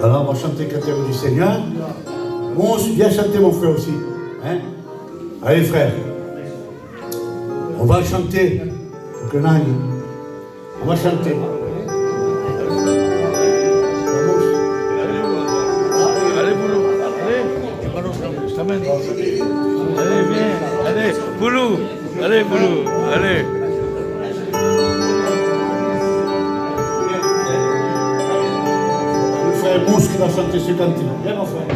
Alors on va chanter Cathère du Seigneur. Bon, viens chanter mon frère aussi. Hein? Allez frère. On va chanter. On va chanter. Allez, Boulou. Allez, viens. Allez, Boulou. Allez, Boulou. Allez. Le frère Mousse qui va chanter ce cantique. Viens mon frère.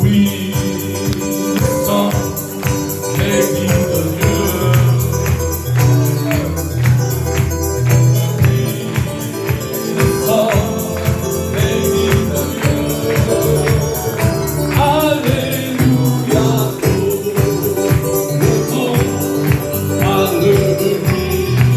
Oui, sans crédit de Dieu. Oui, sans crédit de Dieu. Alléluia, le temps à lever. Oui,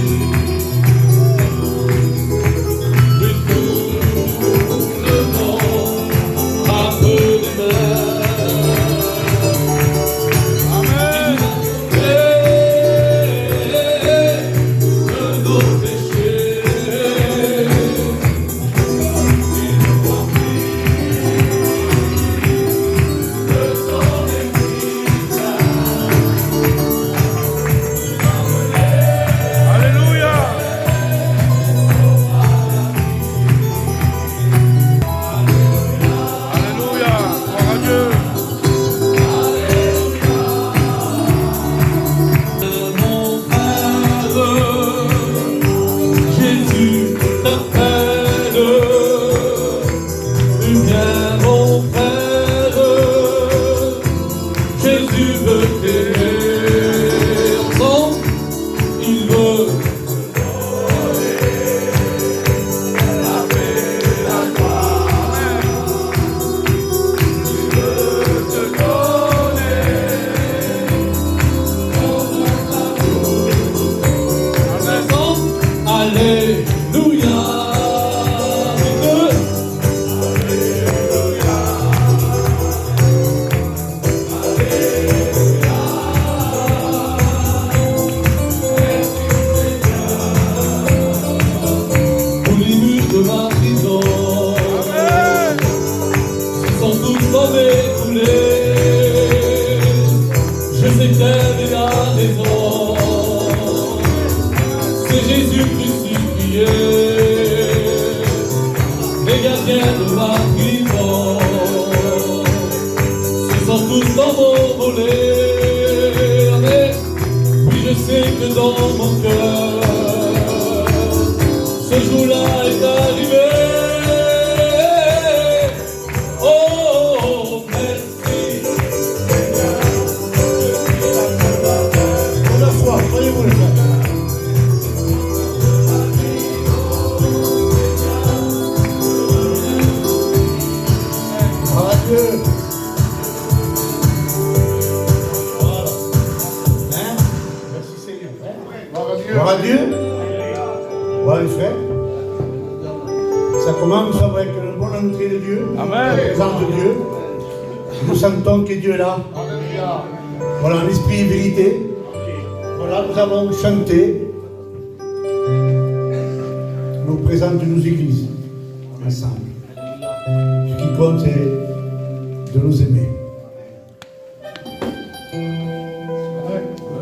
tout le monde a peu de Chanter nous présente nos églises ensemble. Ce qui compte, c'est de nous aimer.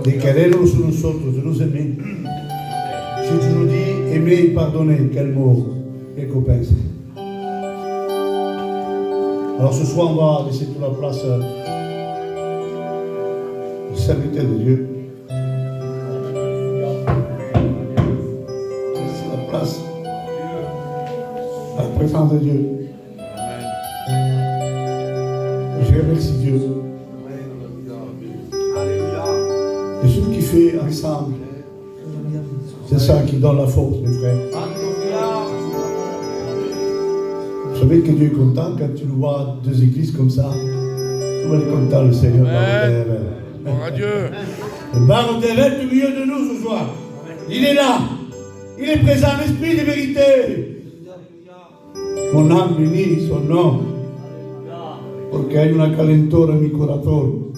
de querernos nosotros, de nous aimer. J'ai toujours dit aimer et pardonner, quel mot, quel copain c'est. Alors ce soir, on va laisser toute la place au serviteur de Dieu. Laisser la place à la présence de Dieu. Je remercie Dieu. Et ce qui fait ensemble, c'est ça qui donne la force, mes frères. Vous savez que Dieu est content quand tu vois deux églises comme ça. Tout le monde est content, le Seigneur. Gloire à Dieu. Le Baron est au milieu de nous ce soir. Il est là. Il est présent, l'esprit de vérité. Mon âme bénit son nom. Porque hay una calentura en mi corazón.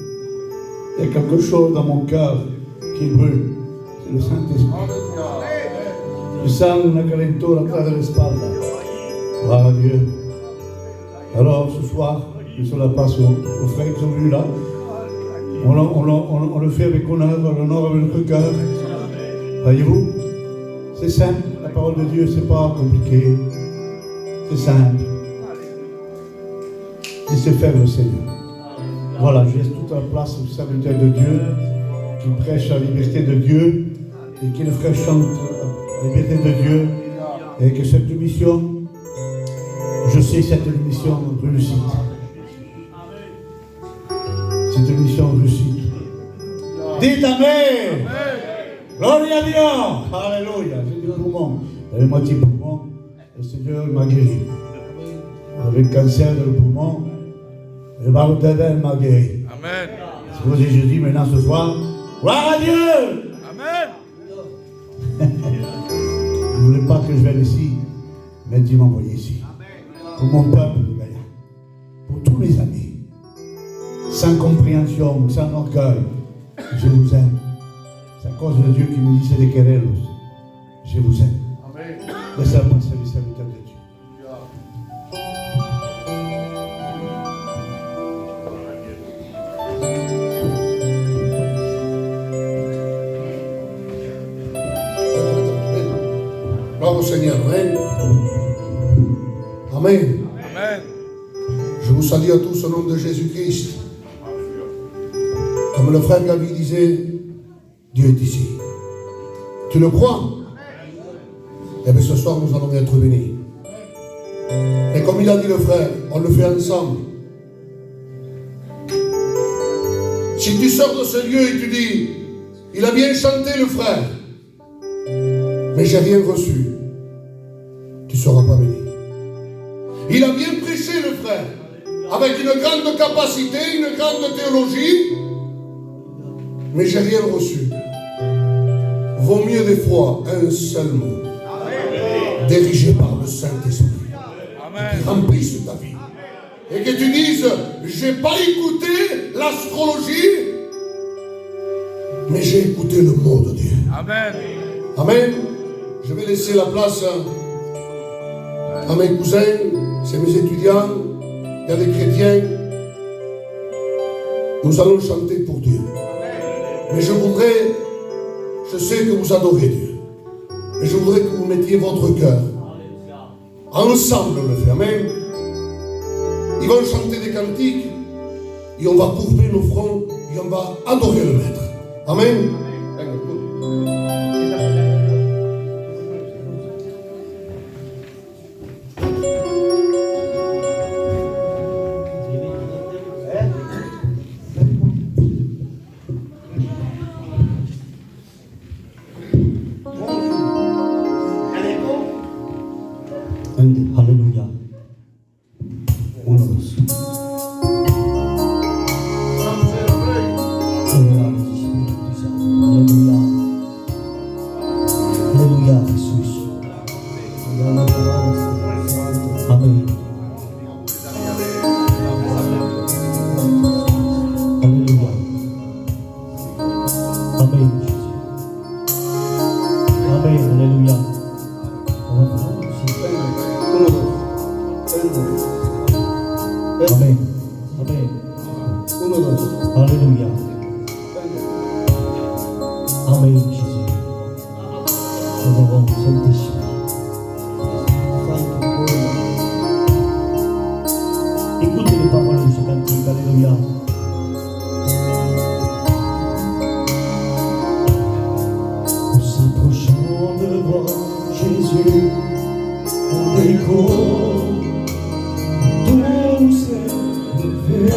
Il y a quelque chose dans mon cœur qui brûle. C'est le Saint-Esprit. Je sens una calentura atrás de l'espalda. Gloire à Dieu. Alors ce soir, je suis la place aux frères qui sont venus là. On le fait avec honneur, l'honneur avec notre cœur. Voyez-vous, c'est simple. La parole de Dieu, c'est pas compliqué. C'est simple. Et c'est faire le Seigneur. Voilà, je laisse toute la place au serviteur de Dieu qui prêche la liberté de Dieu et qui le frère chante la liberté de Dieu et que cette mission, je sais que c'est une mission réussite. C'est une mission réussite. Dites Amen. Gloria a Dieu. Alléluia. J'ai des poumons. J'avais moitié poumon. Le Seigneur m'a guéri. J'avais le cancer de le poumon. Le Baron d'Adèle m'a guéri. Amen. C'est pour ça que je dis maintenant ce soir, gloire à Dieu. Amen. Je ne voulais pas que je vienne ici, mais Dieu m'a envoyé ici. Pour mon peuple, Gaïa. Pour tous mes amis. Sans compréhension, sans orgueil. Je vous aime. C'est à cause de Dieu qui me dit c'est des querellos. Je vous aime. Laissez-moi servir serviteur de Dieu. Gloire au Seigneur. Amen. Amen. Amen. Je vous salue à tous au nom de Jésus-Christ. Comme le frère Gabi disait, Dieu est ici. Tu le crois? Eh bien ce soir nous allons être bénis. Et comme il a dit le frère, on le fait ensemble. Si tu sors de ce lieu et tu dis, il a bien chanté le frère, mais j'ai rien reçu, tu ne seras pas béni. Il a bien prêché le frère, avec une grande capacité, une grande théologie, mais j'ai rien reçu. Vaut mieux des fois un seul mot, dirigé par le Saint-Esprit, qui remplisse ta vie. Et que tu dises, j'ai pas écouté l'astrologie, mais j'ai écouté le mot de Dieu. Amen. Amen. Je vais laisser la place à mes cousins, c'est mes étudiants, il y a des chrétiens. Nous allons chanter pour Dieu. Mais je sais que vous adorez Dieu. Mais je voudrais que vous mettiez votre cœur. Ensemble, on le fait. Amen. Ils vont chanter des cantiques et on va courber nos fronts et on va adorer le Maître. Amen. Alléluia. Uno, dos. Alléluia. Alléluia, Jésus. Amen. Alléluia. Amen. Amen. Alléluia. Amen. Amen. Alléluia. Amen, Jésus. Nous avons Saint-Esprit. Écoutez les paroles de ce cantique, alléluia. Nous s'approchons devant Jésus, on découvre tous ses faits.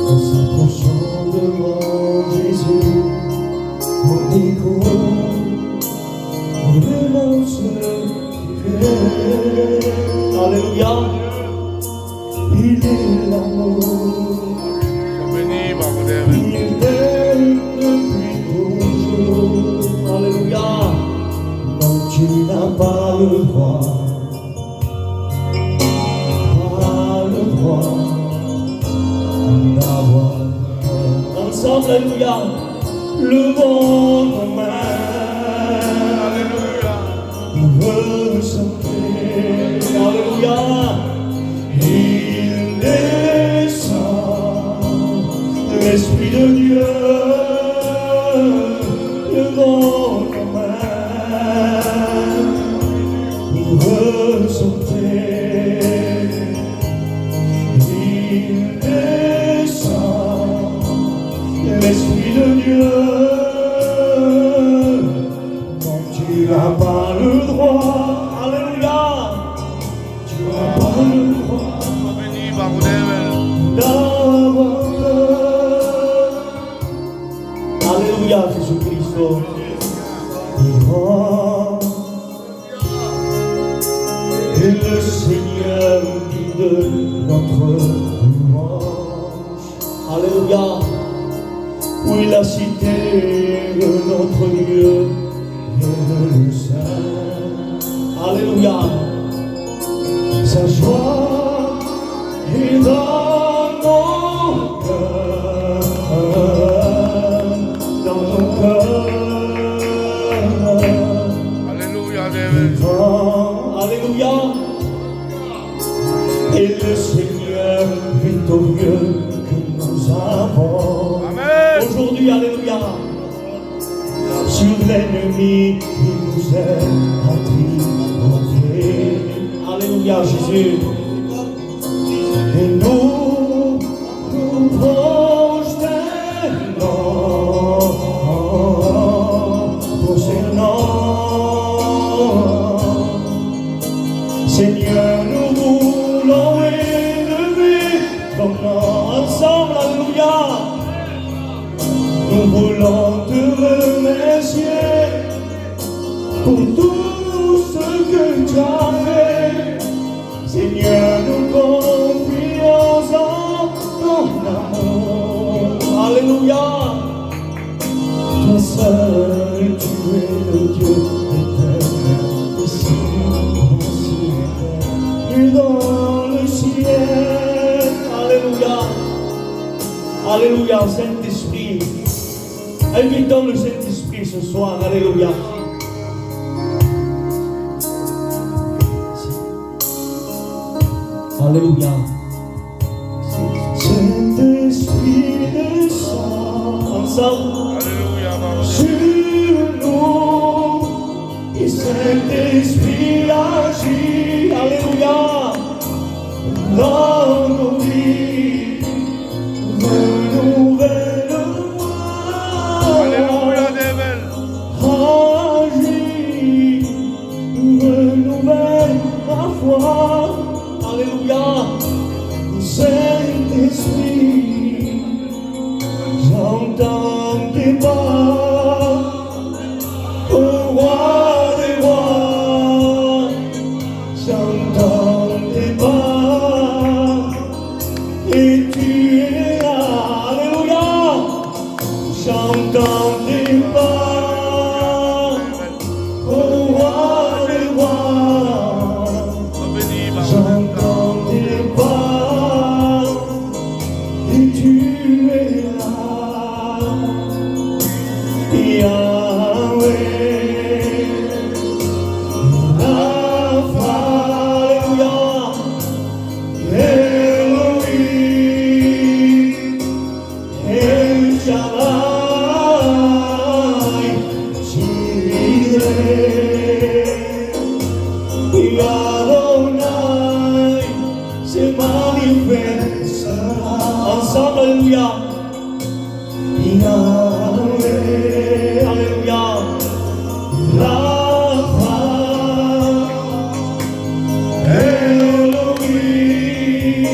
En s'approchant devant Jésus, on découvre vraiment ce qu'il est. Alléluia, il est l'amour, Béni par vous des il est depuis toujours. Alléluia, non tu n'as pas le droit d'avoir ensemble, alléluia, le bon commun. Alléluia. Nous veut chanter, alléluia, il descend, l'Esprit de Dieu, le bon commun. Il veut chanter. L'Esprit de Dieu, non, tu n'as pas le droit, alléluia, tu n'as pas le droit Béni par vous des d'avoir peur. Alléluia, Jésus-Christ, et le Seigneur dit de notre louange. Alléluia. Oui, la cité de notre Dieu est le Saint. Alléluia. Sa joie est dans nos cœurs, dans nos cœurs. Alléluia. Alléluia. Et le Seigneur victorieux que nous avons. Aujourd'hui, alléluia, sur l'ennemi, il nous est triomphé. Alléluia, Jésus. Et nous prosternement, Seigneur, nous voulons élever ton nom ensemble, alléluia. Nous voulons te remercier pour tout ce que tu as fait. Seigneur, nous confions en ton amour. Alléluia. Toi seul, tu es le Dieu éternel, ici, et dans le ciel. Alléluia. Alléluia, Saint-Esprit. Invitons le Saint-Esprit ce soir, alléluia. Alléluia. Saint-Esprit descend ensemble sur nous. Et Saint-Esprit agit, alléluia, dans nos vies. Renouvelle-moi. Alléluia, Devel. Agis, renouvelle ma foi. Alléluia. Saint-Esprit, j'entends tes pas, ô roi des rois, j'entends tes pas, et tu es là, alléluia, j'entends tes pas, ô roi des rois, j'entends tes pas, et tu es là, Yahweh, Rapha, alléluia, Elohim, Yahweh, Alléluia. Rapha, Elohim,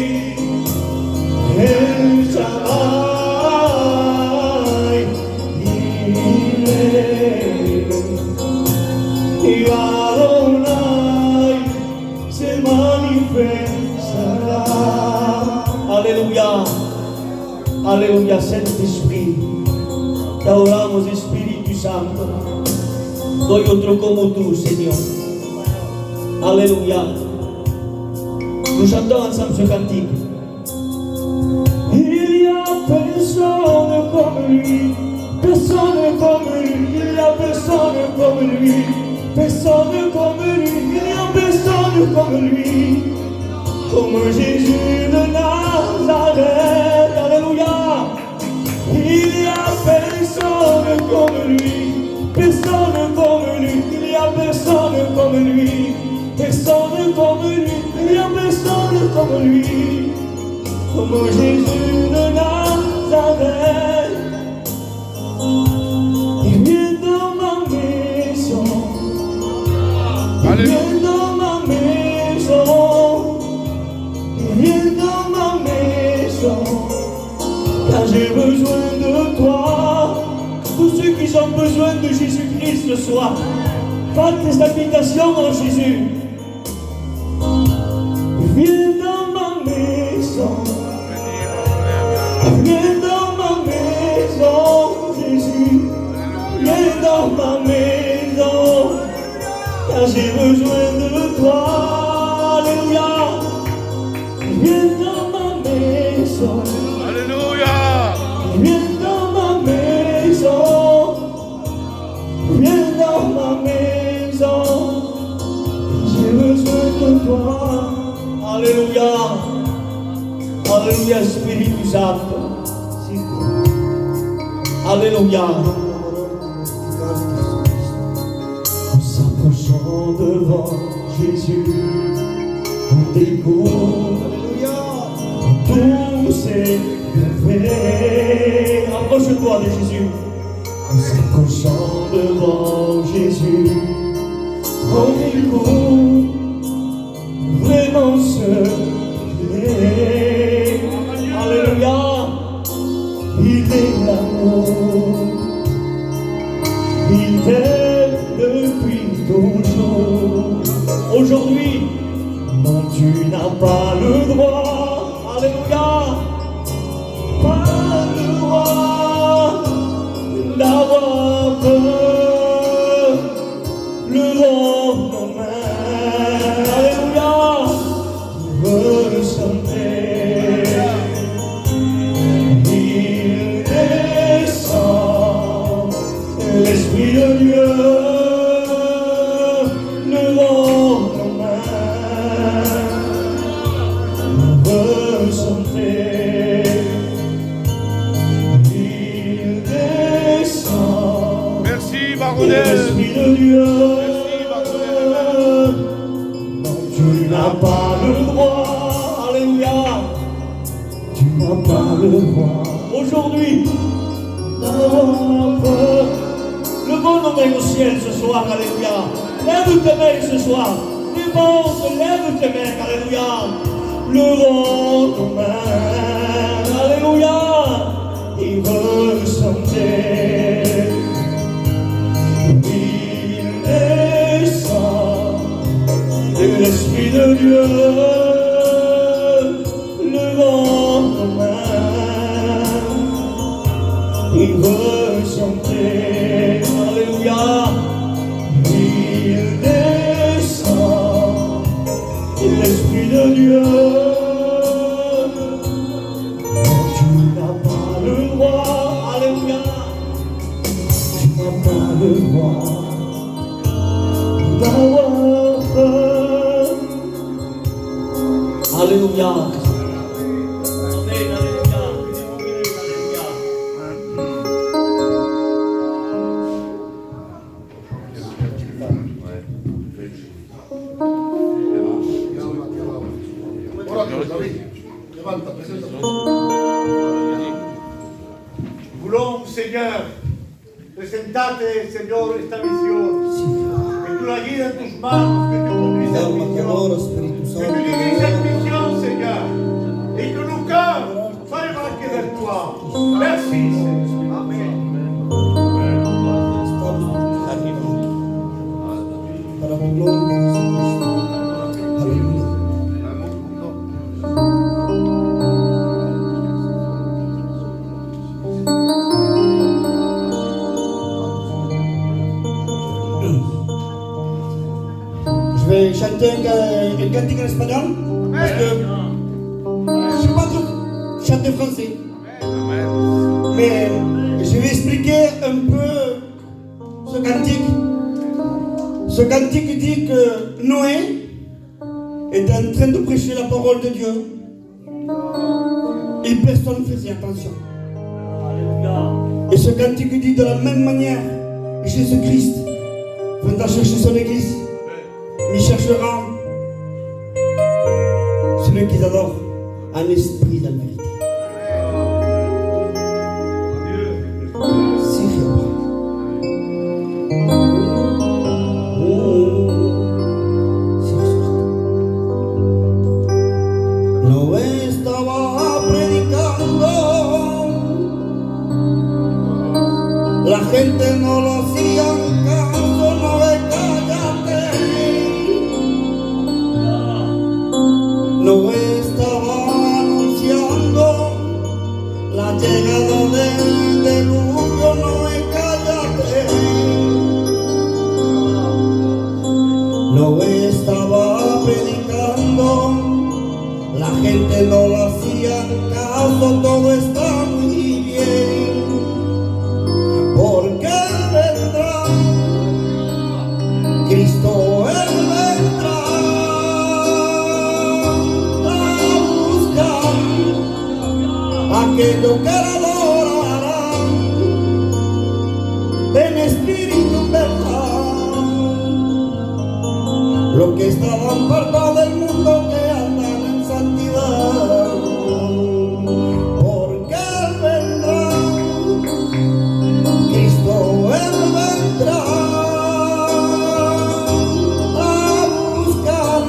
El Shaddai, Adonai se manifestera. Alléluia. Alléluia, Saint-Esprit. Te adoramos, Espíritu Santo. No hay otro como tú, Señor. Alléluia. Nous chantons ensemble ce cantique. Il y a personne comme lui. Personne comme lui. Il y a personne comme lui. Personne comme lui. Il y a personne comme lui. Comme Jésus de Nazareth. Alléluia. Il y a personne comme lui. Personne comme lui. Il y a personne comme lui. Personne comme lui. Il y a personne comme lui. Comme Jésus de Nazareth. Il vient dans ma maison. Il vient dans ma maison. Il vient dans ma maison. Car j'ai besoin de toi. Tous ceux qui ont besoin de Jésus-Christ ce soir, faites tes habitations en Jésus. Viens dans ma maison. Viens dans ma maison, Jésus. Viens dans ma maison. Car j'ai besoin de toi. Alléluia. Viens dans ma maison. Alléluia. Viens dans ma maison. Viens dans ma maison. J'ai besoin de toi. Alléluia. Alléluia, Espíritu Santo. Alléluia. En s'approchant devant Jésus, on découvre tous ses bienfaits. Approche-toi de Jésus. En s'approchant devant Jésus, on découvre vraiment ce qu'il est. Alléluia. Il est l'amour. Il t'aime depuis toujours. Aujourd'hui, non, tu n'as pas le droit. Alléluia. Pas le droit d'avoir peur. Le lendemain. Alléluia. Tu veux chanter. Il descend. L'Esprit de Dieu. Le lendemain. Chanter, il descend. Merci, Baronel. L'Esprit de Dieu. Non, tu n'as pas le droit. Alléluia. Tu n'as pas le droit. Aujourd'hui, d'avoir peur. Levons nos mains au ciel ce soir. Alléluia. Lève tes mains ce soir. Défonce, lève tes mains. Alléluia. Le lendemain, alléluia, il veut chanter. Il descend de l'Esprit de Dieu. Le lendemain, il veut chanter. Alléluia, il descend de l'Esprit de Dieu. Le roi d'avoir peur. Alléluia. Amen, alléluia. Levanta, presenta. voulons, Seigneur, presentarte, Señor, esta misión. Que tú la guíes en tus manos, que tú conduis cette Dame calor, misión. Espíritu Que Santo. tu diriges cette mission, Seigneur. Et que nos cœurs soient marqués vers toi. Merci, Seigneur. Amen. Para tu gloria, Jesucristo. Aleluya. Je vais chanter un cantique en espagnol parce que je ne sais pas trop chanter français. Mais je vais expliquer un peu ce cantique. Ce cantique dit que Noé est en train de prêcher la parole de Dieu et personne ne faisait attention. Et ce cantique dit de la même manière, Jésus-Christ viendra chercher son église, mais il cherchera celui qui adore en esprit et en vérité. Si, no estaba predicando, la gente no lo hacía caso, no ve cállate. No estaba anunciando la llegada del diluvio, no ve cállate. No estaba predicando, la gente no lo hacía caso, todo está muy bien, porque Él vendrá, Cristo Él vendrá a buscar aquello que le adorarán en espíritu y verdad, lo que estaban por todo el mundo que andan en santidad, porque Él vendrá, Cristo Él vendrá a buscar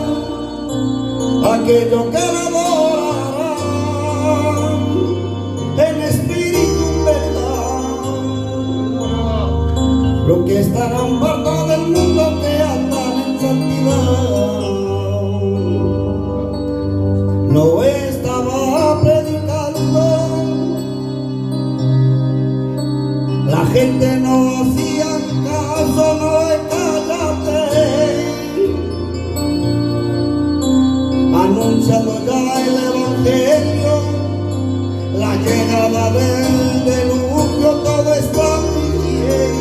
aquello que le adorarán en espíritu y verdad, lo que estarán por todo el mundo que andan en santidad. No estaba predicando, la gente no hacía caso, no cállate, anunciando ya el evangelio, la llegada del diluvio, todo está bien.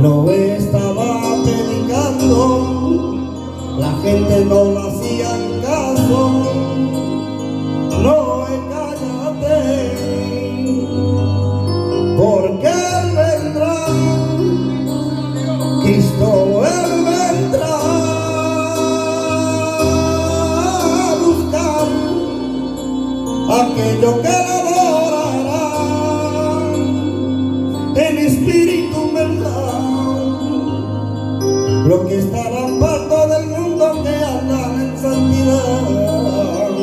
No estaba predicando, la gente no lo hacía caso, no cállate, porque Él vendrá, Cristo Él vendrá a buscar aquello que le adorarán en espíritu y verdad, lo que estarán por todo el mundo que andan en santidad.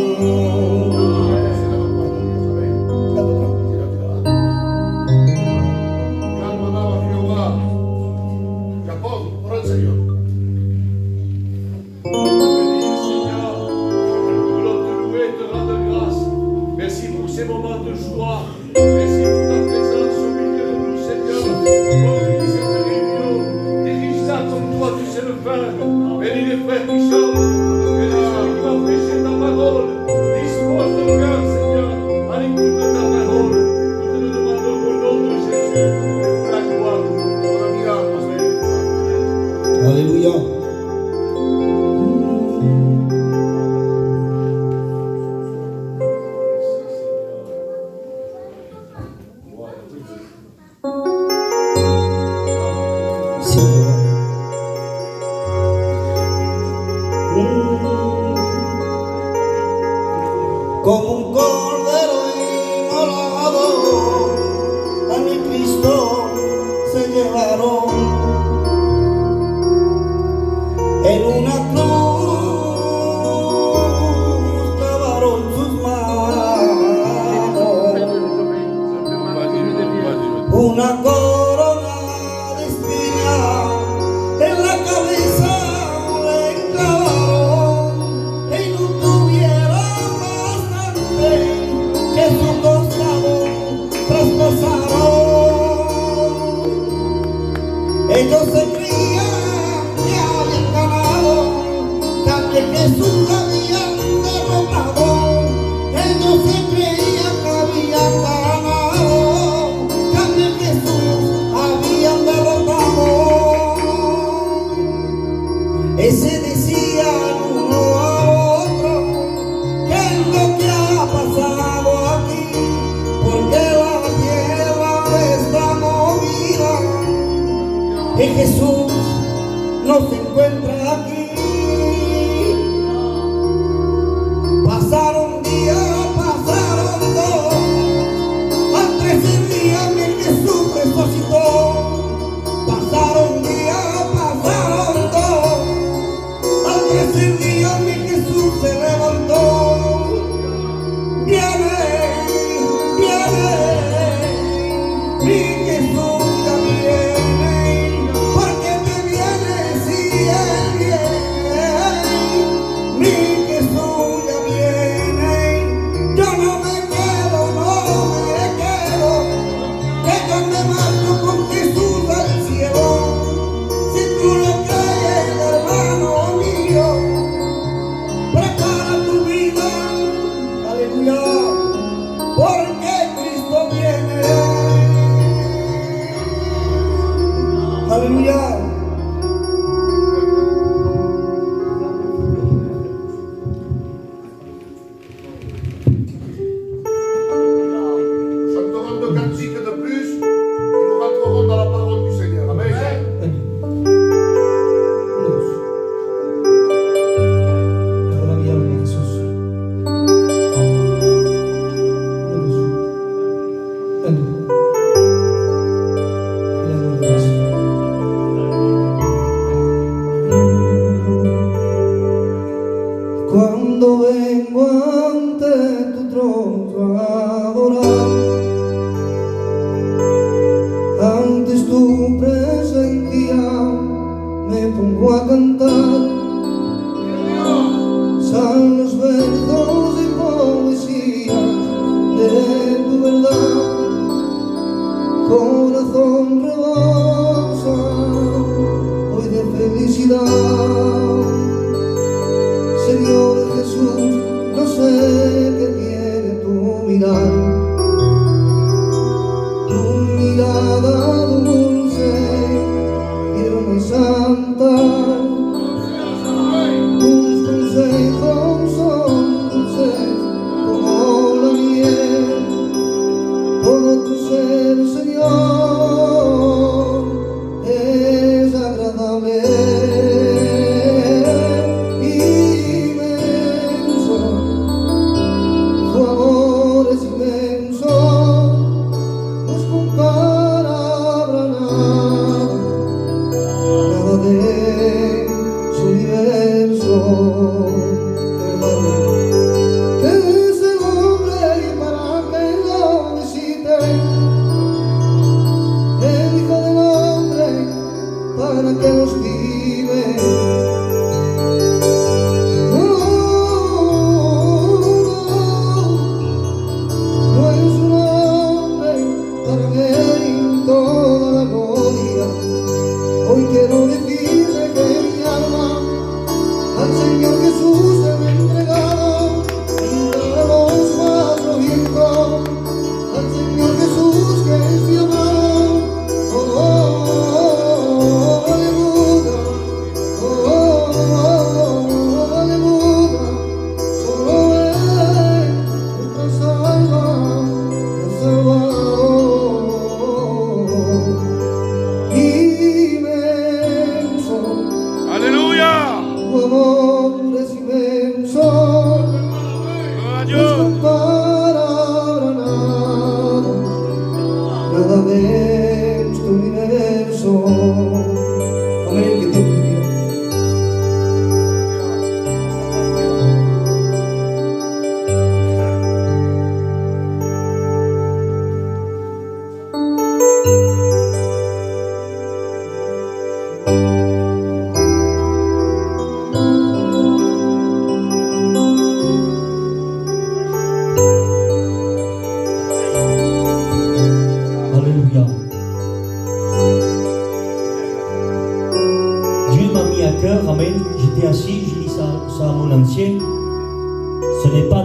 Calme-toi, Jéhová. Jacob, pour le Seigneur. Seigneur, nous voulons te louer, te rendre grâce. Merci pour ces moments de joie. Merci pour ta présence au milieu de nous, Seigneur. Conduis cette réunion. Dirige-la comme toi, tu sais le faire. Bénis les frères qui chantent. Bénis ceux qui vont prêcher ta parole. Dispose nos cœurs, Seigneur, à l'écoute de ta parole. Nous te le demandons au nom de Jésus et pour la gloire. Alléluia. Sí, como un cordero a mi Cristo se llevaron. En una cruz clavaron sus manos, una corona de espinas en la cabeza le clavaron, y no tuvieron bastante que su costado traspasaron. Ellos se creían que habían ganado, que a Jesús habían derrotado. Ellos se creían que habían ganado, que a Jesús habían derrotado. Ese decían uno a otro, ¿qué es lo que ha pasado aquí? Porque la tierra está movida y Jesús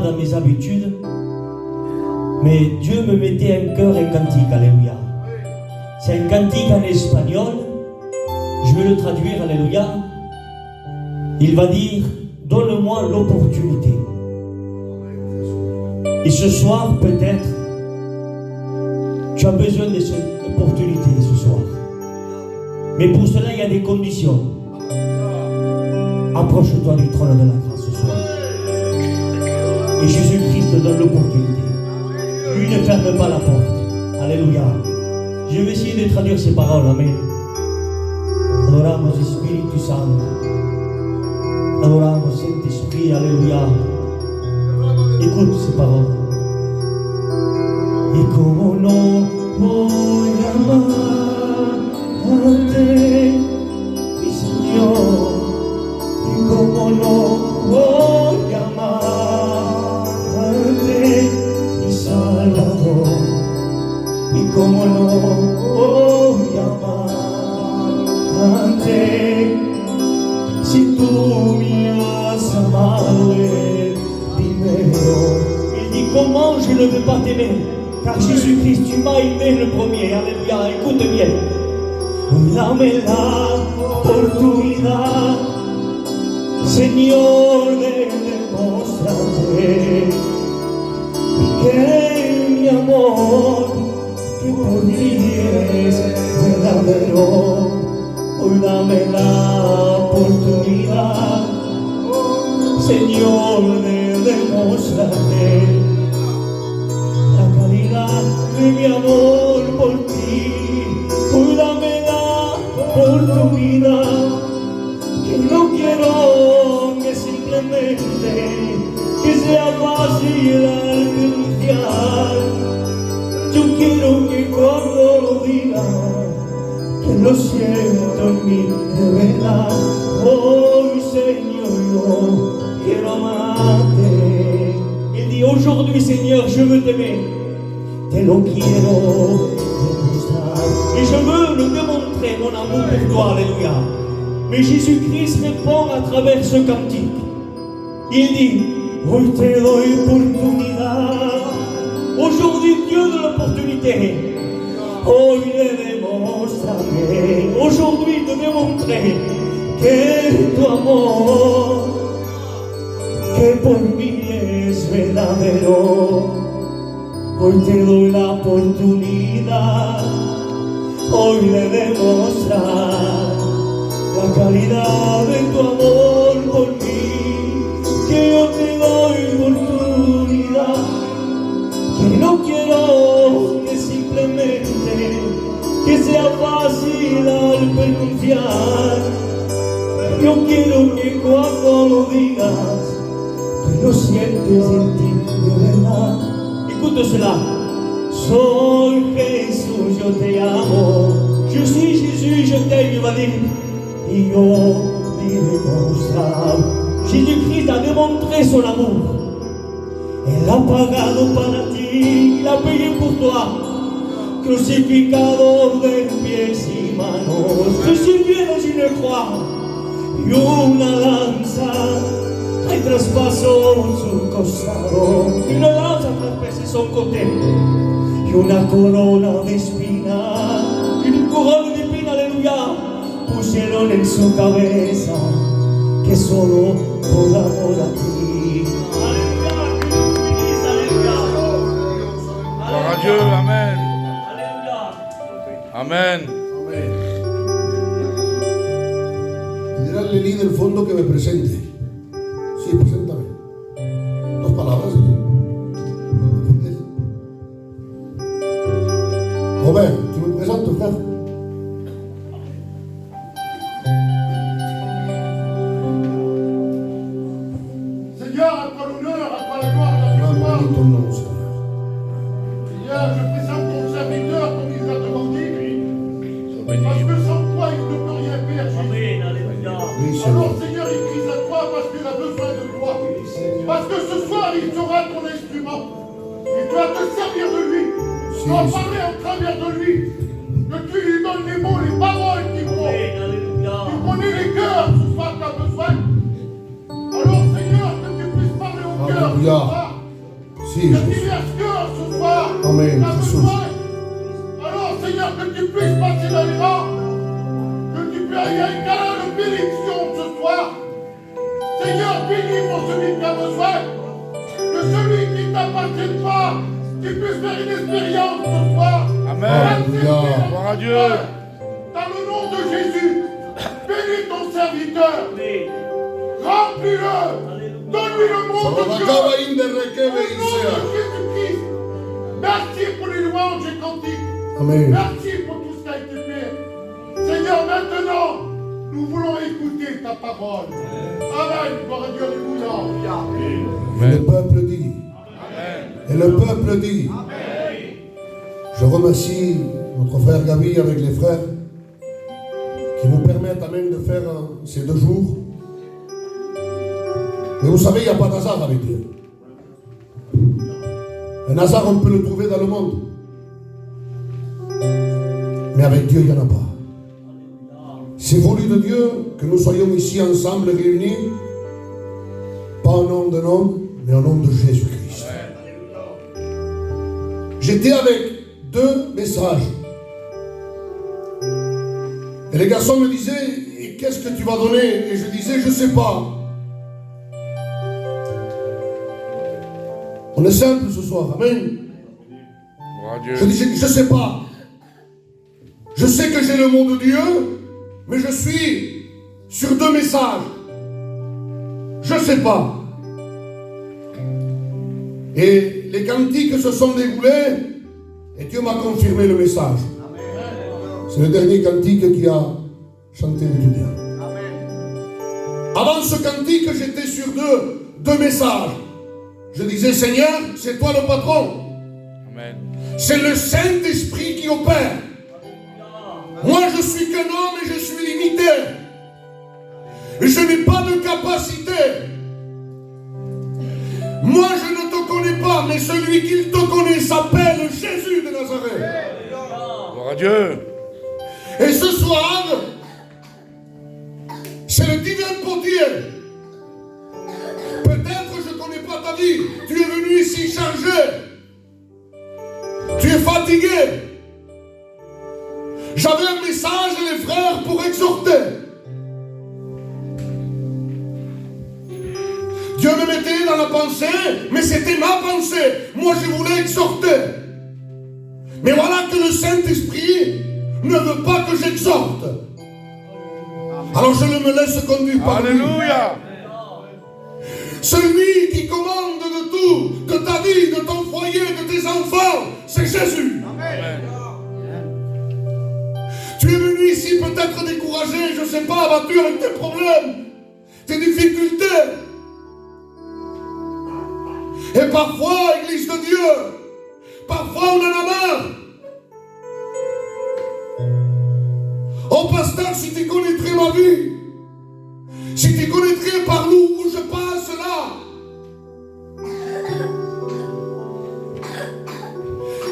dans mes habitudes, mais Dieu me mettait un cœur, un cantique, alléluia. C'est un cantique en espagnol, je vais le traduire, alléluia. Il va dire, donne-moi l'opportunité. Et ce soir, peut-être, tu as besoin de cette opportunité ce soir. Mais pour cela, il y a des conditions. Approche-toi du trône de la grâce ce soir. Et Jésus-Christ te donne l'opportunité. Lui ne ferme pas la porte. Alléluia. Je vais essayer de traduire ces paroles. Amen. Adoramos Espíritu Santo. Adoramos Saint-Esprit. Alléluia. Écoute ces paroles. Y como no voy a amarte, mi Señor, y como no voy a amarte, mi Salvador, y como no voy a amarte, si tú me has amado primero. Il dit comment je ne veux pas t'aimer, car Jésus-Christ, tu m'as aimé le premier. Alléluia, écoute bien. Dame la oportunidad, Señor, de demostrarte que mi amor, que por ti es verdadero. Hoy dame la oportunidad, Señor, de demostrarte la calidad de mi amor por ti. Hoy dame la oportunidad, que no quiero que simplemente que sea fácil al iniciar. Yo quiero que cuando lo diga, que lo siento en mí de verdad. Hoy, Señor, yo quiero amarte. Il dit aujourd'hui, Seigneur, je veux t'aimer. Te lo quiero demostrar. Et je veux le démontrer, mon amour pour toi, alléluia. Mais Jésus-Christ répond à travers ce cantique. Il dit, hoy te doy oportunidad. Aujourd'hui, Dieu de l'opportunité. Hoy le démostraré. Aujourd'hui, te démontrer que tu amor, que por mí es verdadero. Hoy te doy la oportunidad, hoy de demostrar la calidad de tu amor por mí. Que yo te doy oportunidad, que no quiero que simplemente que sea fácil al pronunciar. Yo quiero que cuando lo digas, que lo sientes en ti de verdad. Écoute cela. Soy Jesús, yo te amo. Je suis Jésus, je t'aime, il va dire. Y yo te demostrar. Jésus-Christ a démontré son amour. Él ha pagado para ti, il a payé pour toi. Crucificado de pies y manos, crucifié dans une croix. Y una lanza hay traspasó su costado, y una lanza traspasó su côté, y una corona de espinas, y una corona de espinas, aleluya, pusieron en su cabeza, que solo por amor a ti. Aleluya, aleluya. Gloire à Dieu, Amen. Aleluya. Amen. Dirá al Lenín del fondo que me presente. Sí, preséntame. Dos palabras. Joven, tu me presento, frère. Seigneur, à toi l'honneur, à toi la gloire, à la victoire. Bénis ton nom, Seigneur. Seigneur, je présente ton serviteur comme il a demandé. Parce que sans toi, il ne peut rien faire. Jésus. Amen, alléluia. Oui, Seigneur. Alors, Seigneur, il crie à toi parce qu'il a besoin de toi. Parce que ce soir, il sera ton instrument. Et tu vas te servir de lui. Tu vas parler au travers de lui. Que tu lui donnes les mots, les paroles qui vont. Amen, alléluia. Tu connais les cœurs ce soir, tu as besoin. Alors, Seigneur, que tu puisses parler au cœur ce Alléluia. soir. Si, que tu Jésus. laisses cœur ce soir. Amen, Tu as Jésus. besoin. Alors, Seigneur, que tu puisses passer dans les rangs. Que tu puisses, il y a un câlin de bénédiction ce soir. Seigneur, bénis pour celui qui a besoin. Que celui qui ne t'appartient pas, tu puisses faire une expérience ce soir. Amen. Alléluia. Gloire à Dieu. Dans le nom de Jésus, bénis ton serviteur. Remplis-le. Donne-lui le monde de Dieu. Salvakava inde Au rekeve nom de isea. Jésus-Christ. Merci pour les louanges et cantiques. Amen. Merci pour tout ce qui a été fait. Seigneur, maintenant, nous voulons écouter ta parole. Amen. Gloire à Dieu. Alléluia. Et le peuple dit. Et le peuple dit. Je remercie notre frère Gabi avec les frères qui nous permettent amen, de faire ces 2 jours. Mais vous savez, il n'y a pas d'hasard avec Dieu. Un hasard, on peut le trouver dans le monde. Mais avec Dieu, il n'y en a pas. C'est voulu de Dieu que nous soyons ici ensemble réunis, pas au nom d'un homme, mais au nom de Jésus-Christ. J'étais avec 2 messages. Et les garçons me disaient, qu'est-ce que tu vas donner? Et je disais, je ne sais pas. On est simple ce soir, amen. Gloire à Dieu. Je disais, je ne sais pas. Je sais que j'ai le mot de Dieu, mais je suis sur 2 messages. Je ne sais pas. Et les cantiques se sont déroulés et Dieu m'a confirmé le message. C'est le dernier cantique qui a chanté l'étudiant. Avant ce cantique, j'étais sur deux messages. Je disais, Seigneur, c'est toi le patron. Amen. C'est le Saint-Esprit qui opère. Moi, je suis qu'un homme et je suis limité. Et je n'ai pas de capacité. Moi, je ne te connais pas, mais celui qui te connaît s'appelle Jésus de Nazareth. Gloire à Dieu. Et ce soir, c'est le divin potier. Peut-être je ne connais pas ta vie. Tu es venu ici chargé. Tu es fatigué. J'avais un message, les frères, pour exhorter. Dieu me mettait dans la pensée, mais c'était ma pensée. Moi, je voulais exhorter. Mais voilà que le Saint-Esprit ne veut pas que j'exhorte. Alors je me laisse conduire par lui. Alléluia. Celui qui commande de tout, de ta vie, de ton foyer, de tes enfants, c'est Jésus. Amen. Tu es venu ici peut-être découragé, je ne sais pas, abattu avec tes problèmes, tes difficultés. Et parfois, Église de Dieu, parfois on en a marre. Oh pasteur, si tu connaîtrais ma vie, si tu connaîtrais par où je passe là,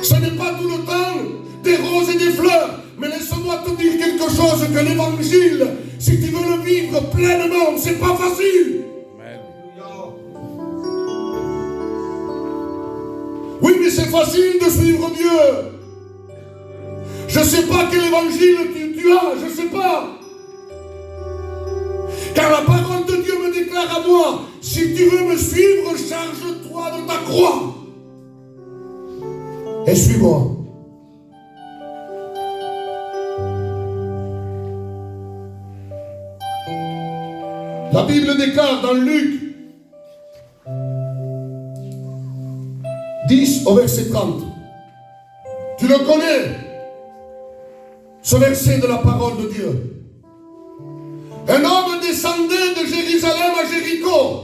ce n'est pas tout le temps des roses et des fleurs, mais laisse-moi te dire quelque chose, que l'évangile, si tu veux le vivre pleinement, c'est pas facile. Amen. Oui, mais c'est facile de suivre Dieu. Je ne sais pas quel évangile tu as, je ne sais pas. Car la parole de Dieu me déclare à moi, si tu veux me suivre, charge-toi de ta croix. Et suis-moi. La Bible déclare dans Luc 10 au verset 30. Tu le connais, ce verset de la parole de Dieu. Un homme descendait de Jérusalem à Jéricho.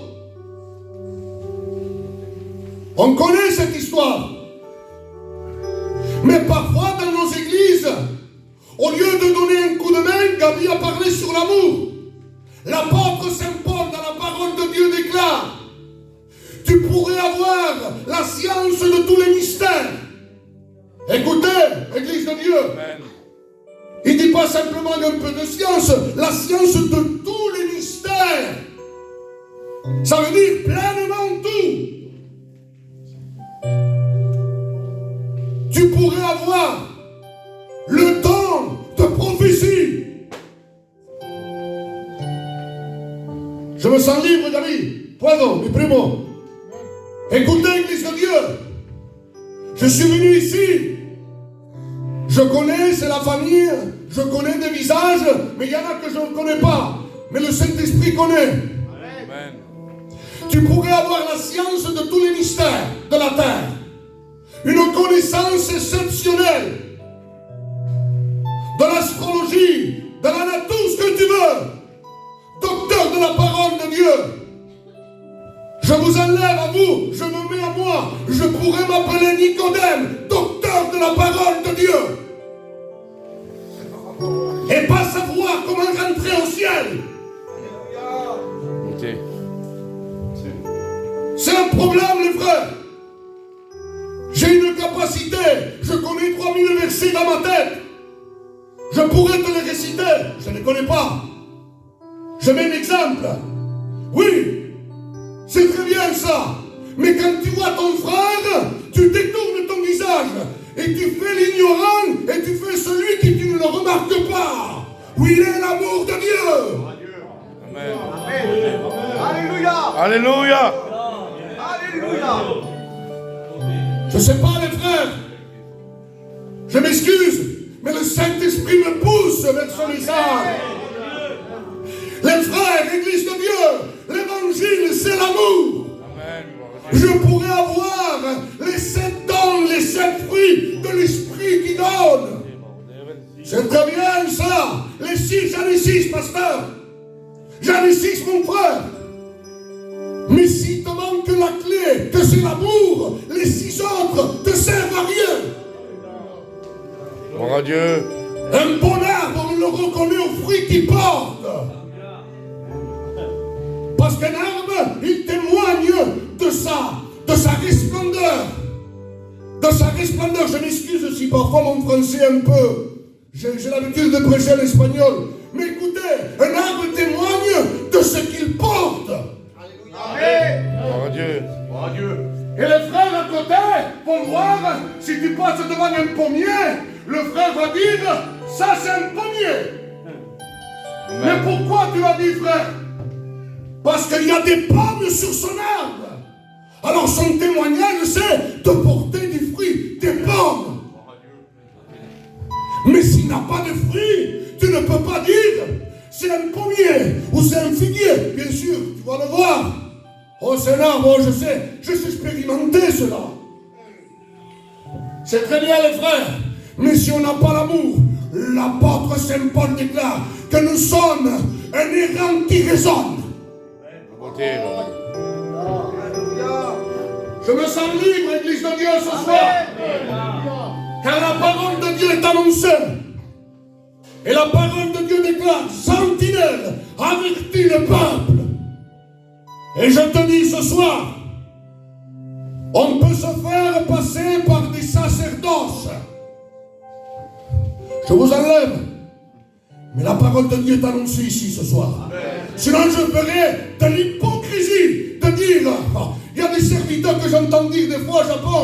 On connaît cette histoire. Mais parfois dans nos églises, au lieu de donner un coup de main, Gabi a parlé sur l'amour. L'apôtre Saint Paul dans la parole de Dieu déclare: tu pourrais avoir la science de tous les mystères. Écoutez, Église de Dieu. Amen. Il ne dit pas simplement un peu de science, la science de tous les mystères. Ça veut dire pleinement tout. tu pourrais avoir le don de prophétie. Je me sens libre, David. Puedo, mi primo. Écoutez, Église de Dieu. Je suis venu ici. Je connais, c'est la famille. Je connais des visages, mais il y en a que je ne connais pas. Mais le Saint-Esprit connaît. Amen. Tu pourrais avoir la science de tous les mystères de la terre. Une connaissance exceptionnelle. De l'astrologie, de l'anatomie, tout ce que tu veux. Docteur de la parole de Dieu. Je vous enlève à vous, je me mets à moi. Je pourrais m'appeler Nicodème, docteur de la parole de Dieu. Et pas savoir comment rentrer au ciel. Ok. C'est un problème, les frères. J'ai une capacité. Je connais 3000 versets dans ma tête. Je pourrais te les réciter. Je ne les connais pas. Je mets un exemple. Oui, c'est très bien ça. Mais quand tu vois ton frère, tu détournes ton visage. Et tu fais l'ignorant. Et tu fais celui qui tu ne le remarques pas. Où il est l'amour de Dieu. Amen. Alléluia. Alléluia. Alléluia. Je ne sais pas, les frères. Je m'excuse. Mais le Saint-Esprit me pousse vers son message. Les frères, l'Église de Dieu, l'Évangile, c'est l'amour. Amen. Je pourrais avoir les 7 dons, les 7 fruits de l'Esprit qui donne. C'est très bien ça. Les 6, j'en ai 6, pasteur. J'en ai 6, mon frère. Mais s'il te manque la clé, que c'est l'amour, les 6 autres te servent à rien. Gloire à Dieu. Un bon arbre, on le reconnaît au fruit qu'il porte. Parce qu'un arbre, il témoigne de sa resplendeur. De sa resplendeur. Je m'excuse si parfois mon français est un peu... J'ai l'habitude de prêcher en espagnol. Mais écoutez, un arbre témoigne de ce qu'il porte. Amen. Gloire à Dieu. Gloire à Dieu. Et les frères à côté vont voir, si tu passes devant un pommier, le frère va dire, ça c'est un pommier. Mais pourquoi tu as dit, frère? Parce qu'il y a des pommes sur son arbre. Alors son témoignage, c'est de porter du fruit, des pommes. Mais s'il n'a pas de fruits, tu ne peux pas dire, c'est un pommier ou c'est un figuier. Bien sûr, tu vas le voir. Oh, c'est un arbre, oh, je sais expérimenter cela. C'est très bien, les frères. Mais si on n'a pas l'amour, l'apôtre Saint Paul déclare que nous sommes un errant qui résonne. Beauté. Je me sens libre, Église de Dieu, ce soir. Car la parole de Dieu est annoncée. Et la parole de Dieu déclare, sentinelle, avertis le peuple. Et je te dis ce soir, on peut se faire passer par des sacerdoces. Je vous enlève. Mais la parole de Dieu est annoncée ici ce soir. Amen. Sinon je ferais de l'hypocrisie de dire, il y a des serviteurs que j'entends dire des fois au Japon,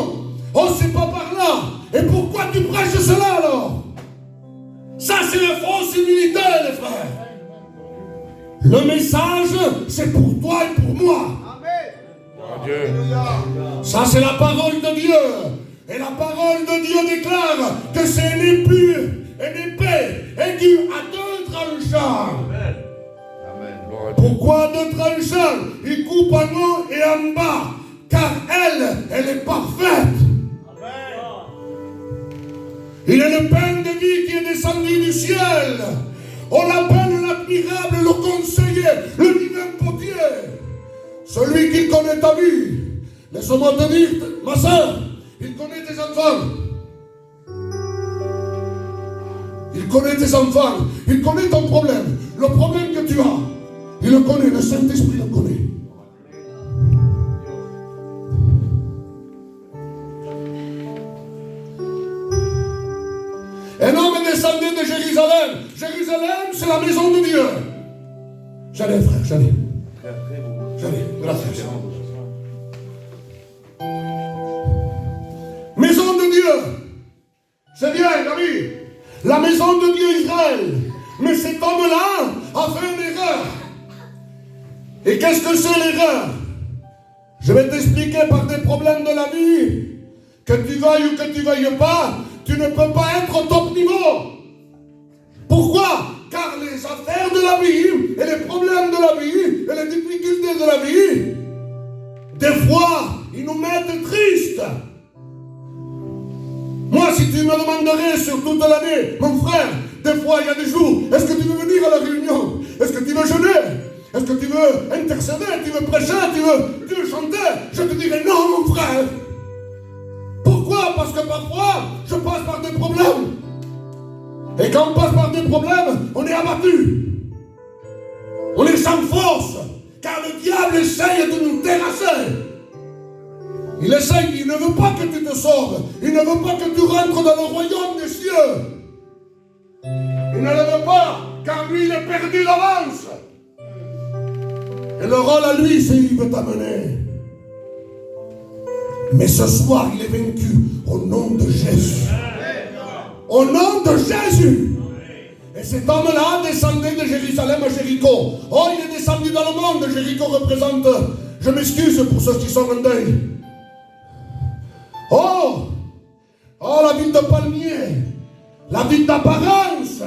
oh c'est pas par là. Et pourquoi tu prêches cela alors? Ça c'est la fausse humilité, les frères. Le message c'est pour toi et pour moi. Gloire à Dieu. Ça c'est la parole de Dieu. Et la parole de Dieu déclare que c'est une épée aiguë à 2 tranchants. Gloire à Dieu. Pourquoi 2 tranchants? Il coupe en haut et en bas. Car elle est parfaite. Il est le pain de vie qui est descendu du ciel. On l'appelle l'admirable, le conseiller, le divin potier. Celui qui connaît ta vie. Laisse-moi te dire, ma soeur, il connaît tes enfants. Il connaît tes enfants. Il connaît ton problème. Le problème que tu as. Il le connaît. Le Saint-Esprit le connaît. Un homme est descendu de Jérusalem. Jérusalem, c'est la maison de Dieu. J'allais, frère, j'allais. J'allais, gracias. Maison de Dieu. C'est bien, David. La maison de Dieu Israël. Mais cet homme-là a fait une erreur. Et qu'est-ce que c'est l'erreur? Je vais t'expliquer par des problèmes de la vie. Que tu veuilles ou que tu veuilles pas, tu ne peux pas être au top niveau. Pourquoi? Car les affaires de la vie, et les problèmes de la vie, et les difficultés de la vie, des fois, ils nous mettent tristes. Moi, si tu me demanderais sur toute l'année, mon frère, des fois, il y a des jours, est-ce que tu veux venir à la réunion? Est-ce que tu veux jeûner? Est-ce que tu veux intercéder? Tu veux prêcher? Tu veux chanter? Je te dirais non, mon frère. Pourquoi? Parce que parfois, je passe par des problèmes. Et quand on passe par des problèmes, on est abattu. On est sans force. Car le diable essaye de nous terrasser. Il essaye, il ne veut pas que tu te sauves. Il ne veut pas que tu rentres dans le royaume des cieux. Il ne le veut pas, car lui, il est perdu d'avance. Et le rôle à lui, c'est qu'il veut t'amener. Mais ce soir, il est vaincu au nom de Jésus. Au nom de Jésus. Et cet homme-là descendait de Jérusalem à Jéricho. Oh, il est descendu dans le monde. Jéricho représente, je m'excuse pour ceux qui sont en deuil. Oh, la ville de palmier. La ville d'apparence.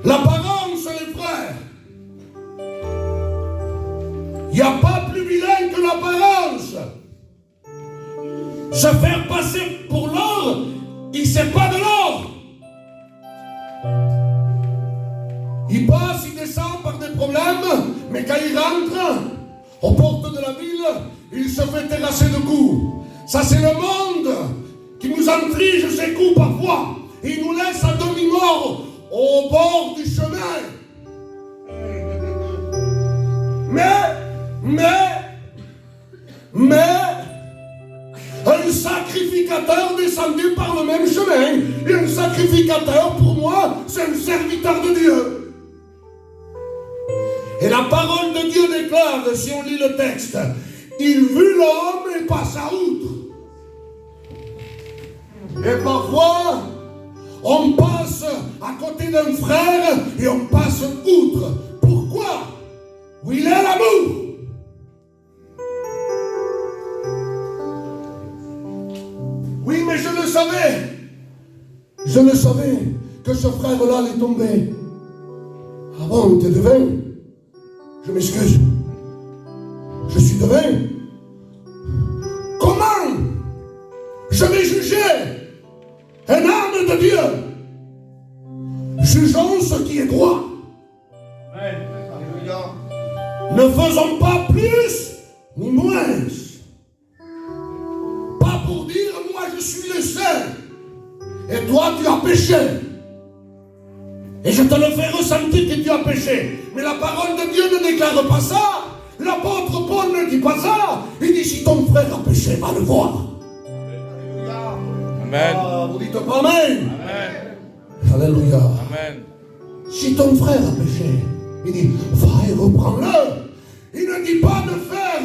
L'apparence, les frères. Il n'y a pas plus vilain que l'apparence. Se faire passer pour l'or, il ne sait pas de l'or. Il passe, il descend par des problèmes, mais quand il rentre aux portes de la ville, il se fait terrasser de coups. Ça, c'est le monde qui nous inflige ses coups parfois. Il nous laisse à demi-mort au bord du chemin. Mais, un sacrificateur descendu par le même chemin, et un sacrificateur, pour moi, c'est un serviteur de Dieu. Et la parole de Dieu déclare, si on lit le texte, il vit l'homme et passa outre. Et parfois, on passe à côté d'un frère et on passe outre. Pourquoi? Où il est l'amour. Oui, mais je le savais. Je le savais que ce frère-là allait tomber. Ah bon, t'es devin? Je m'excuse. Je suis devin. Comment je vais juger un homme de Dieu? Jugeons ce qui est droit. Ne faisons pas plus ni moins. Pas pour dire moi je suis le seul et toi tu as péché. Et je te le fais ressentir que tu as péché. Mais la parole de Dieu ne déclare pas ça. L'apôtre Paul ne dit pas ça. Il dit si ton frère a péché, va le voir. Amen. Vous dites pas amen. Amen. Alléluia. Amen. Si ton frère a péché, il dit va et reprends-le. Il ne dit pas de faire.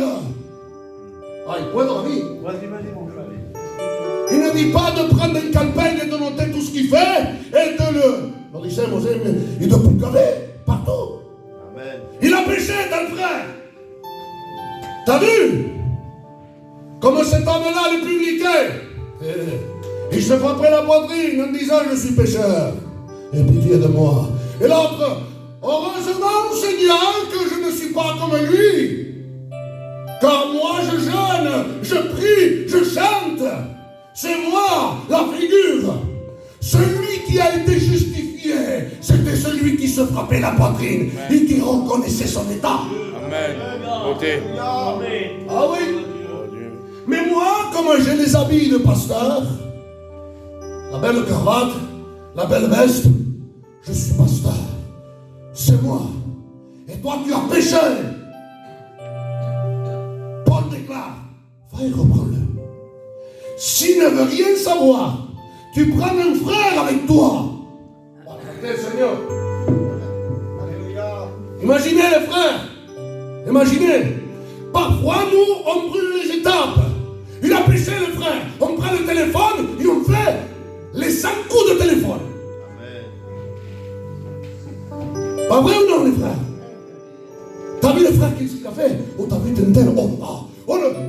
Il ne dit pas de prendre une campagne et de noter tout ce qu'il fait et de le. Et de pleurer partout. Amen. Il a péché, ton frère. T'as vu? Comme cet homme-là, le publicain. Il se frappait la poitrine en disant je suis pécheur. Aie pitié de moi. Et l'autre, heureusement, Seigneur, que je ne suis pas comme lui. Car moi, je jeûne, je prie, je chante. C'est moi, la figure. Celui qui a été justifié, c'était celui qui se frappait la poitrine et qui reconnaissait son état. Amen. Beauté. Ah oui. Mais moi, comme j'ai les habits de pasteur, la belle cravate, la belle veste, je suis pasteur. C'est moi. Et toi, tu as péché. Paul déclare, va et reprends-le. S'il ne veut rien savoir, tu prends un frère avec toi. Seigneur. Imaginez les frères. Imaginez. Parfois, nous, on brûle les étapes. Il a péché le frère. On prend le téléphone. téléphone, ils ont fait les 100 coups de téléphone. Pas vrai ou non, les frères? T'as vu le frère, qu'est-ce qu'il a fait? Oh, t'as vu tel,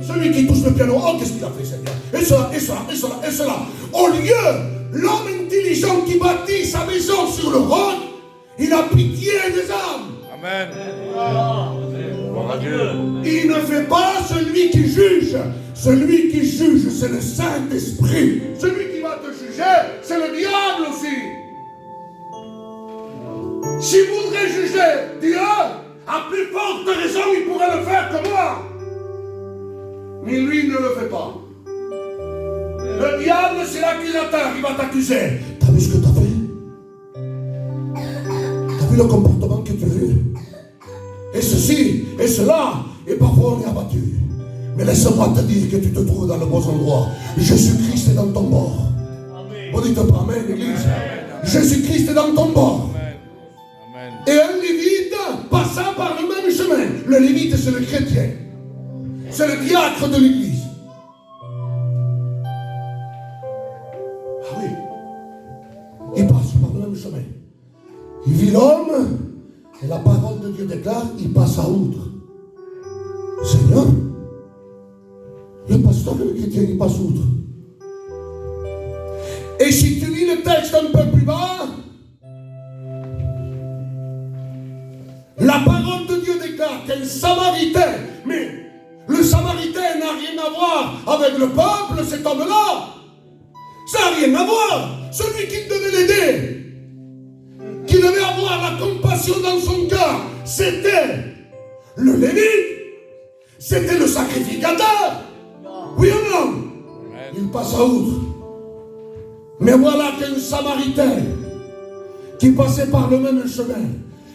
celui qui touche le piano, oh, qu'est-ce qu'il a fait, Seigneur? Et cela, et cela, et cela, et cela. Au lieu, l'homme intelligent qui bâtit sa maison sur le roc, il a pitié des âmes. Amen. Gloire à Dieu. Il ne fait pas celui qui juge. Celui qui juge, c'est le Saint-Esprit. Celui qui va te juger, c'est le diable aussi. Si vous voudrez juger Dieu, à plus forte raison, il pourrait le faire que moi. Mais lui ne le fait pas. Le diable, c'est l'accusateur, il va t'accuser. T'as vu ce que t'as fait? T'as vu le comportement que tu as eu? Et ceci, et cela, et parfois on est abattu. Mais laisse-moi te dire que tu te trouves dans le bon endroit. Jésus-Christ est dans ton bord. On ne dit pas amen, l'église. Jésus-Christ est dans ton bord. Et un lévite passant par le même chemin. Le lévite, c'est le chrétien. C'est le diacre de l'église. Ah oui. Il passe par le même chemin. Il vit l'homme, et la parole de Dieu déclare, il passe à outre. Seigneur, le pasteur et le chrétien, il passe outre. Et si tu lis le texte un peu plus bas, la parole de Dieu déclare qu'un Samaritain, mais le Samaritain n'a rien à voir avec le peuple, cet homme-là. Ça n'a rien à voir. Celui qui devait l'aider, qui devait avoir la compassion dans son cœur, c'était le Lévite, c'était le sacrificateur. Oui ou non? Il passe à outre. Mais voilà qu'un Samaritain qui passait par le même chemin.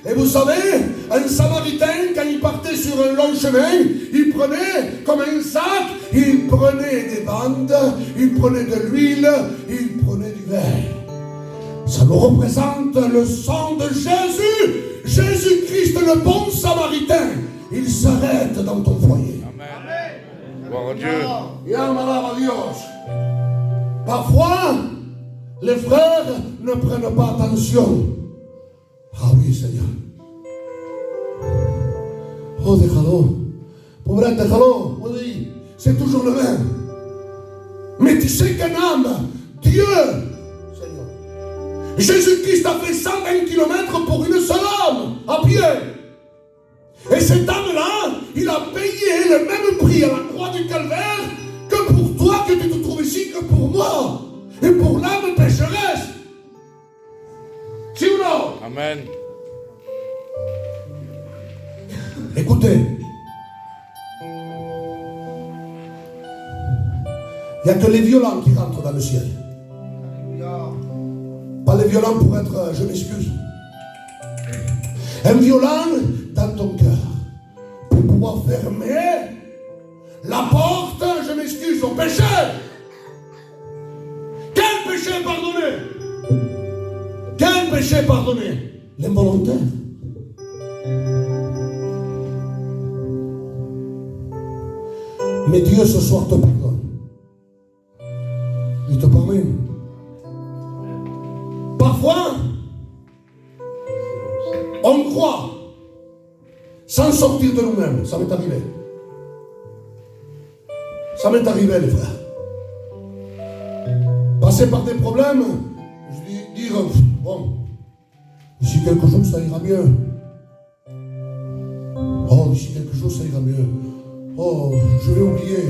Et vous savez, un Samaritain, quand il partait sur un long chemin, il prenait comme un sac, il prenait des bandes, il prenait de l'huile, il prenait du vin. Ça nous représente le sang de Jésus. Jésus-Christ, le bon Samaritain. Il s'arrête dans ton foyer. Amen. Gloire à Dieu. Et alma Dios. Parfois, les frères ne prennent pas attention. Ah oui, Seigneur. Oh, déjalo. Pauvre, déjalo. Oui, c'est toujours le même. Mais tu sais qu'un âme, Dieu, Seigneur, Jésus-Christ a fait 120 km pour une seule âme, à pied. Et cette âme-là, il a payé le même prix à la croix du calvaire que pour toi que tu te trouves ici, que pour moi. Et pour l'âme pécheresse. Si ou non? Amen. Écoutez. Il n'y a que les violents qui rentrent dans le ciel. Pas les violents pour être, je m'excuse. Un violent dans ton cœur. Pour pouvoir fermer la porte, je m'excuse, au péché. Quel péché pardonné? Quel péché pardonné? L'involontaire. Mais Dieu ce soir te pardonne. Il te pardonne. Parfois, on croit sans sortir de nous-mêmes. Ça m'est arrivé. Ça m'est arrivé, les frères. Passer par des problèmes, je dis, dire, bon, d'ici quelque chose, ça ira mieux. Oh, d'ici quelque chose, ça ira mieux. Oh, je vais oublier.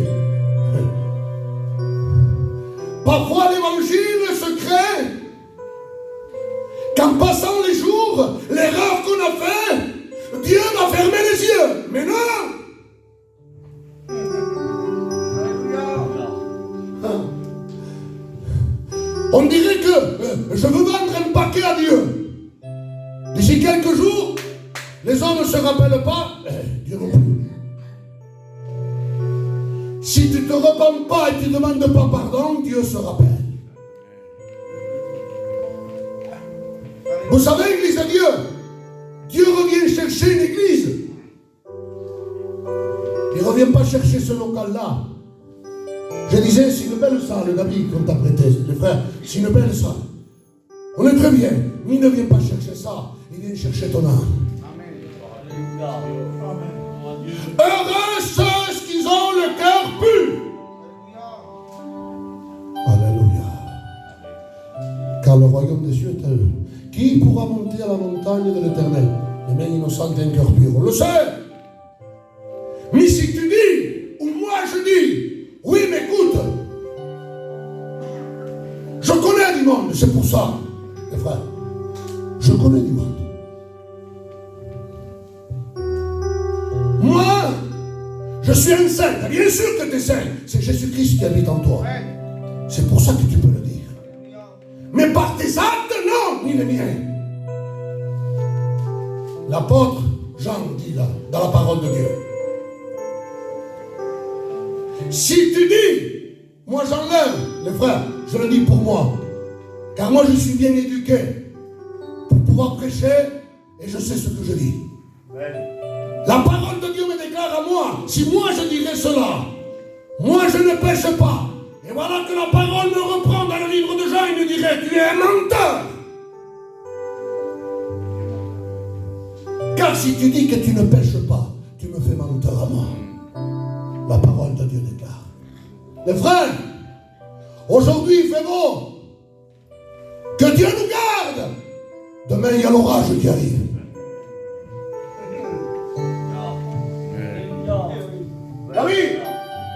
Parfois, l'évangile se crée qu'en passant les jours, l'erreur qu'on a fait, Dieu va fermer les yeux. Mais non! On dirait que je veux vendre un paquet à Dieu. D'ici quelques jours, les hommes ne se rappellent pas, Dieu non plus. Si tu ne te repens pas et tu ne demandes pas pardon, Dieu se rappelle. Vous savez, l'église de Dieu, Dieu revient chercher une église. Il ne revient pas chercher ce local-là. Je Je disais, c'est une belle salle, David, qu'on t'a prêté, les frères. C'est une belle salle. On est très bien. Mais il ne vient pas chercher ça. Il vient chercher ton âme. Heureux ceux qui ont le cœur pur. Alléluia. Car le royaume des cieux est à eux. Qui pourra monter à la montagne de l'Éternel? Les mains innocentes et un cœur pur. On le sait. Mais si tu dis, ou moi je dis, oui mais écoute, je connais du monde, c'est pour ça, les frères. Je connais du monde. Moi, je suis un saint. Bien sûr que tu es saint. C'est Jésus-Christ qui habite en toi. C'est pour ça que tu peux le dire. Mais par tes actes, non, ni les miens. L'apôtre Jean dit là, dans la parole de Dieu. Si tu dis, moi j'enlève, les frères, je le dis pour moi. Car moi je suis bien éduqué pour pouvoir prêcher et je sais ce que je dis. La parole de Dieu me déclare à moi, si moi je dirais cela, moi je ne pêche pas. Et voilà que la parole me reprend dans le livre de Jean, il me dirait, tu es un menteur. Car si tu dis que tu ne pêches pas, tu me fais menteur à moi. La parole de Dieu déclare. Les frères, aujourd'hui il fait beau. Que Dieu nous garde. Demain il y a l'orage qui arrive. Ah oui,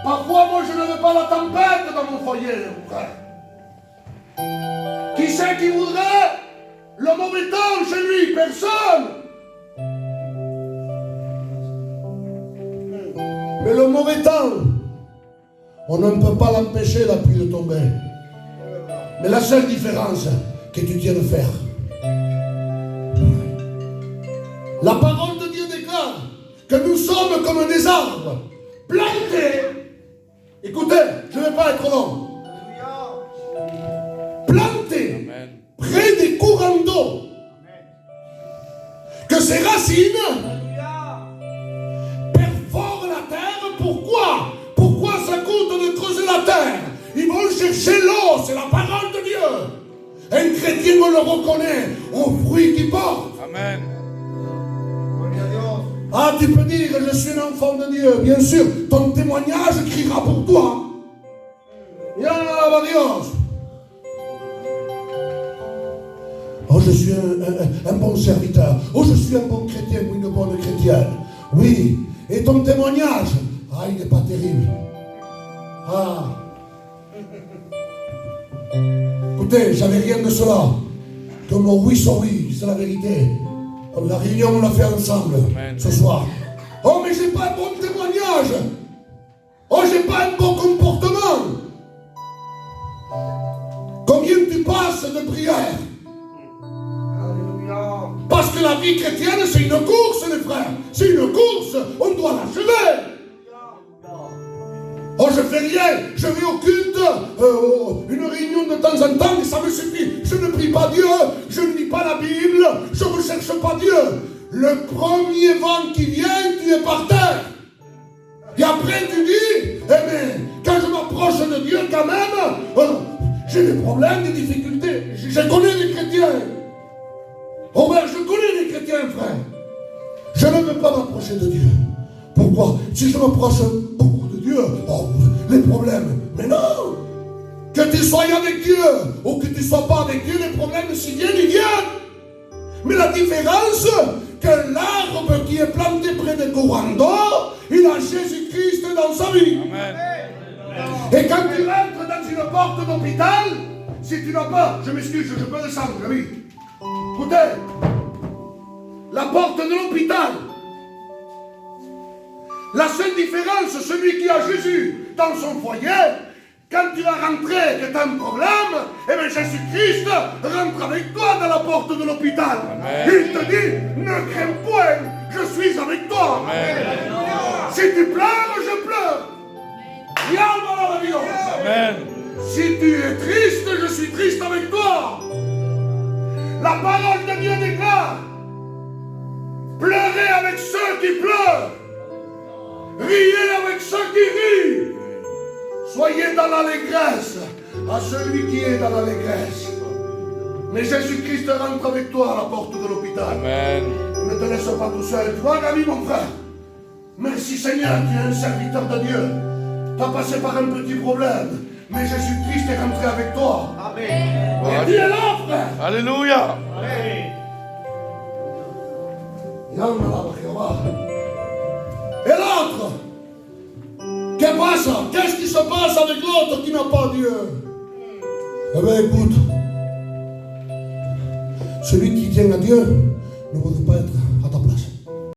parfois moi je ne veux pas la tempête dans mon foyer, mon frère. Qui c'est qui voudrait le mauvais temps chez lui? Personne. Mais le mauvais temps, on ne peut pas l'empêcher la pluie de tomber. Mais la seule différence que tu tiens de faire. La parole de Dieu déclare que nous sommes comme des arbres plantés. Écoutez, je ne vais pas être long. Plantés près des courants d'eau. Que ces racines perforent la terre. Pourquoi? Pourquoi ça coûte de creuser la terre? Ils vont chercher l'eau, c'est la parole de Dieu. Un chrétien, on le reconnaît aux fruits qu'il porte. Amen. Ah, tu peux dire, je suis un enfant de Dieu. Bien sûr, ton témoignage criera pour toi. Dios. Oh, je suis un bon serviteur. Oh, je suis un bon chrétien ou une bonne chrétienne. Oui, et ton témoignage, ah, il n'est pas terrible. Ah. Écoutez, j'avais rien de cela. Que mon oui soit oui, c'est la vérité. La réunion, on l'a fait ensemble. Amen. Ce soir. Oh, mais j'ai pas un bon témoignage. Oh, j'ai pas un bon comportement. Combien tu passes de prières? Parce que la vie chrétienne, c'est une course, les frères. C'est une course. On doit l'achever. Oh, je fais rien. Je vais au culte, une réunion de temps en temps, et ça me suffit. Je ne prie pas Dieu. Je ne lis pas la Bible. Je ne recherche pas Dieu. Le premier vent qui vient, tu es par terre. Et après, tu dis, eh bien, quand je m'approche de Dieu, quand même, j'ai des problèmes, des difficultés. Je connais des chrétiens. Robert, je connais des chrétiens, frère. Je ne veux pas m'approcher de Dieu. Pourquoi? Si je m'approche beaucoup de Dieu, oh, les problèmes. Mais non! Que tu sois avec Dieu ou que tu ne sois pas avec Dieu, les problèmes, s'ils viennent, ils viennent. Mais la différence, que l'arbre qui est planté près des courants d'eau, il a Jésus-Christ dans sa vie. Amen. Et quand tu rentres dans une porte d'hôpital, si tu n'as pas, je m'excuse, je peux descendre, oui. Écoutez, la porte de l'hôpital, la seule différence, celui qui a Jésus dans son foyer, quand tu vas rentrer et que tu as un problème, eh bien Jésus-Christ rentre avec toi dans la porte de l'hôpital. Il te dit, ne crains point, je suis avec toi. Amen. Si tu pleures, je pleure. Amen. Si tu es triste, je suis triste avec toi. La parole de Dieu déclare, pleurez avec ceux qui pleurent, riez avec ceux qui rient. Soyez dans l'allégresse à celui qui est dans l'allégresse. Mais Jésus-Christ rentre avec toi à la porte de l'hôpital. Amen. Ne te laisse pas tout seul. Tu vois, Gabi, mon frère. Merci Seigneur, tu es un serviteur de Dieu. Tu as passé par un petit problème. Mais Jésus-Christ est rentré avec toi. Amen. Et tu es là, frère. Alléluia. Et l'autre, qu'est-ce qui se passe avec l'autre qui n'a pas Dieu? Eh bien, écoute, celui qui tient à Dieu ne peut pas être